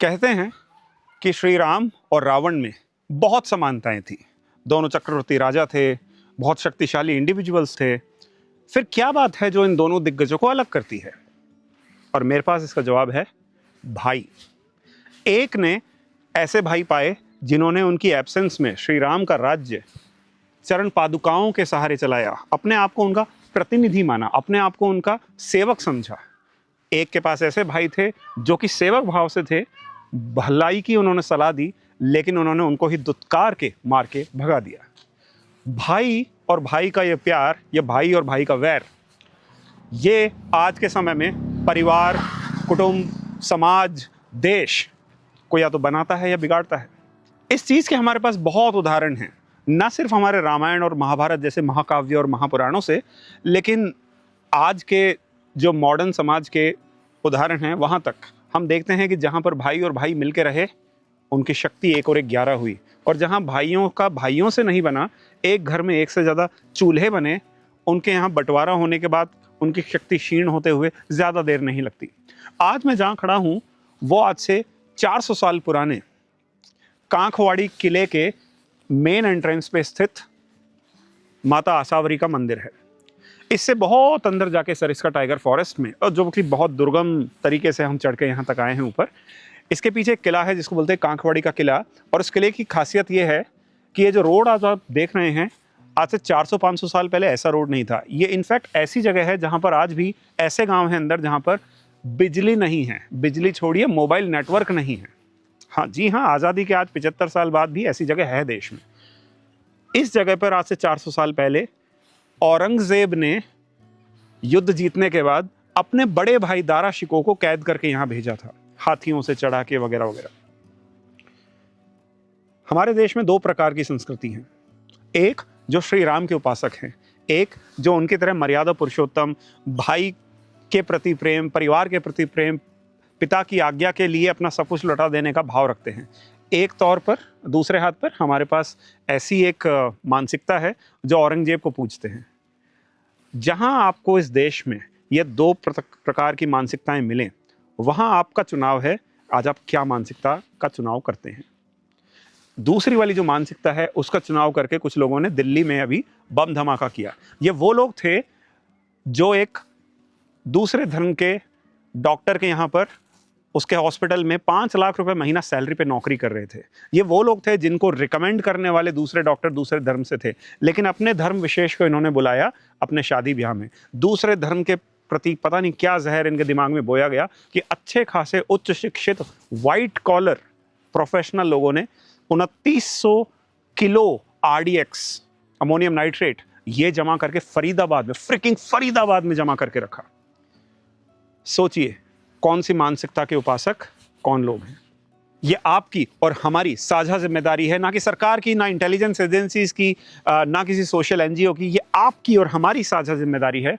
कहते हैं कि श्री राम और रावण में बहुत समानताएं थी। दोनों चक्रवर्ती राजा थे, बहुत शक्तिशाली इंडिविजुअल्स थे। फिर क्या बात है जो इन दोनों दिग्गजों को अलग करती है? और मेरे पास इसका जवाब है भाई। एक ने ऐसे भाई पाए जिन्होंने उनकी एब्सेंस में श्री राम का राज्य चरण पादुकाओं के सहारे चलाया, अपने आप को उनका प्रतिनिधि माना, अपने आप को उनका सेवक समझा। एक के पास ऐसे भाई थे जो कि सेवक भाव से थे, भलाई की उन्होंने सलाह दी, लेकिन उन्होंने उनको ही दुत्कार के मार के भगा दिया। भाई और भाई का ये प्यार, ये भाई और भाई का वैर, ये आज के समय में परिवार, कुटुंब, समाज, देश को या तो बनाता है या बिगाड़ता है। इस चीज़ के हमारे पास बहुत उदाहरण हैं, न सिर्फ हमारे रामायण और महाभारत जैसे महाकाव्य और महापुराणों से, लेकिन आज के जो मॉडर्न समाज के उदाहरण हैं वहाँ तक हम देखते हैं कि जहाँ पर भाई और भाई मिल के रहे, उनकी शक्ति 1 और 1 11 हुई। और जहाँ भाइयों का भाइयों से नहीं बना, एक घर में 1 से ज़्यादा चूल्हे बने, उनके यहाँ बंटवारा होने के बाद उनकी शक्ति क्षीण होते हुए ज़्यादा देर नहीं लगती। आज मैं जहाँ खड़ा हूँ वो आज से 400 साल पुराने कांखवाड़ी किले के मेन एंट्रेंस पे स्थित माता आसावरी का मंदिर है। इससे बहुत अंदर जाके सरिस्का टाइगर फॉरेस्ट में, और जो कि बहुत दुर्गम तरीके से हम चढ़ के यहाँ तक आए हैं ऊपर, इसके पीछे एक किला है जिसको बोलते हैं कांखवाड़ी का किला। और उस किले की खासियत ये है कि ये जो रोड आज आप देख रहे हैं, आज से 400-500 साल पहले ऐसा रोड नहीं था। ये इनफैक्ट ऐसी जगह है जहाँ पर आज भी ऐसे गाँव हैं अंदर जहाँ पर बिजली नहीं है, बिजली छोड़िए मोबाइल नेटवर्क नहीं है। हाँ जी हाँ, आज़ादी के आज 75 साल बाद भी ऐसी जगह है देश में। इस जगह पर आज से 400 साल पहले औरंगजेब ने युद्ध जीतने के बाद अपने बड़े भाई दारा शिकोह को कैद करके यहाँ भेजा था, हाथियों से चढ़ा के वगैरह वगैरह। हमारे देश में 2 प्रकार की संस्कृति है, एक जो श्री राम के उपासक हैं, एक जो उनकी तरह मर्यादा पुरुषोत्तम, भाई के प्रति प्रेम, परिवार के प्रति प्रेम, पिता की आज्ञा के लिए अपना सब कुछ लौटा देने का भाव रखते हैं। एक तौर पर, दूसरे हाथ पर हमारे पास ऐसी एक मानसिकता है जो औरंगजेब को पूजते हैं। जहां आपको इस देश में ये 2 प्रकार की मानसिकताएं मिलें, वहां आपका चुनाव है आज आप क्या मानसिकता का चुनाव करते हैं। दूसरी वाली जो मानसिकता है उसका चुनाव करके कुछ लोगों ने दिल्ली में अभी बम धमाका किया। ये वो लोग थे जो एक दूसरे धर्म के डॉक्टर के यहाँ पर, उसके हॉस्पिटल में 5 लाख रुपए महीना सैलरी पे नौकरी कर रहे थे। ये वो लोग थे जिनको रिकमेंड करने वाले दूसरे डॉक्टर दूसरे धर्म से थे, लेकिन अपने धर्म विशेष को इन्होंने बुलाया अपने शादी ब्याह में। दूसरे धर्म के प्रति पता नहीं क्या जहर इनके दिमाग में बोया गया कि अच्छे खासे उच्च शिक्षित वाइट कॉलर प्रोफेशनल लोगों ने 2900 किलो RDX अमोनियम नाइट्रेट ये जमा करके फरीदाबाद में, फ्रिकिंग फरीदाबाद में जमा करके रखा। सोचिए कौन सी मानसिकता के उपासक कौन लोग हैं। ये आपकी और हमारी साझा जिम्मेदारी है, ना कि सरकार की, ना इंटेलिजेंस एजेंसीज की, ना किसी सोशल NGO की। ये आपकी और हमारी साझा जिम्मेदारी है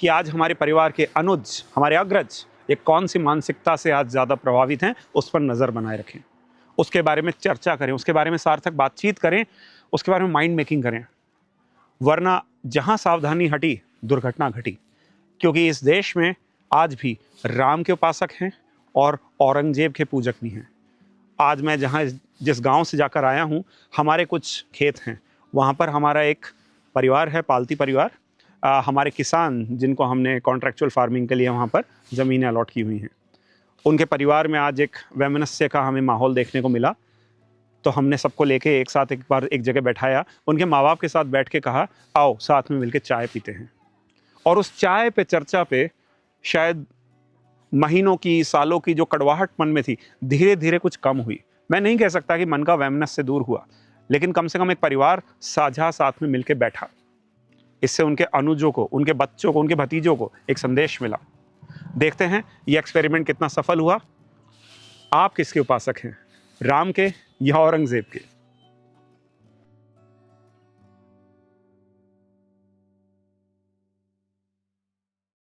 कि आज हमारे परिवार के अनुज, हमारे अग्रज, ये कौन सी मानसिकता से आज ज़्यादा प्रभावित हैं, उस पर नज़र बनाए रखें, उसके बारे में चर्चा करें, उसके बारे में सार्थक बातचीत करें, उसके बारे में माइंड मेकिंग करें। वरना जहाँ सावधानी हटी दुर्घटना घटी, क्योंकि इस देश में आज भी राम के उपासक हैं और औरंगजेब के पूजक भी हैं। आज मैं जिस गांव से जाकर आया हूं, हमारे कुछ खेत हैं, वहां पर हमारा एक परिवार है, पालती परिवार, हमारे किसान जिनको हमने कॉन्ट्रैक्चुअल फार्मिंग के लिए वहां पर ज़मीनें अलॉट की हुई हैं, उनके परिवार में आज एक वैमनस्य का हमें माहौल देखने को मिला। तो हमने सबको लेके एक साथ एक बार एक जगह बैठाया, उनके माँ बाप के साथ बैठ के कहा आओ साथ में मिलकर चाय पीते हैं। और उस चाय पे, चर्चा पे शायद महीनों की, सालों की जो कड़वाहट मन में थी, धीरे धीरे कुछ कम हुई। मैं नहीं कह सकता कि मन का वैमनस्य से दूर हुआ, लेकिन कम से कम एक परिवार साझा साथ में मिलकर बैठा। इससे उनके अनुजों को, उनके बच्चों को, उनके भतीजों को एक संदेश मिला। देखते हैं ये एक्सपेरिमेंट कितना सफल हुआ। आप किसके उपासक हैं, राम के या औरंगजेब के?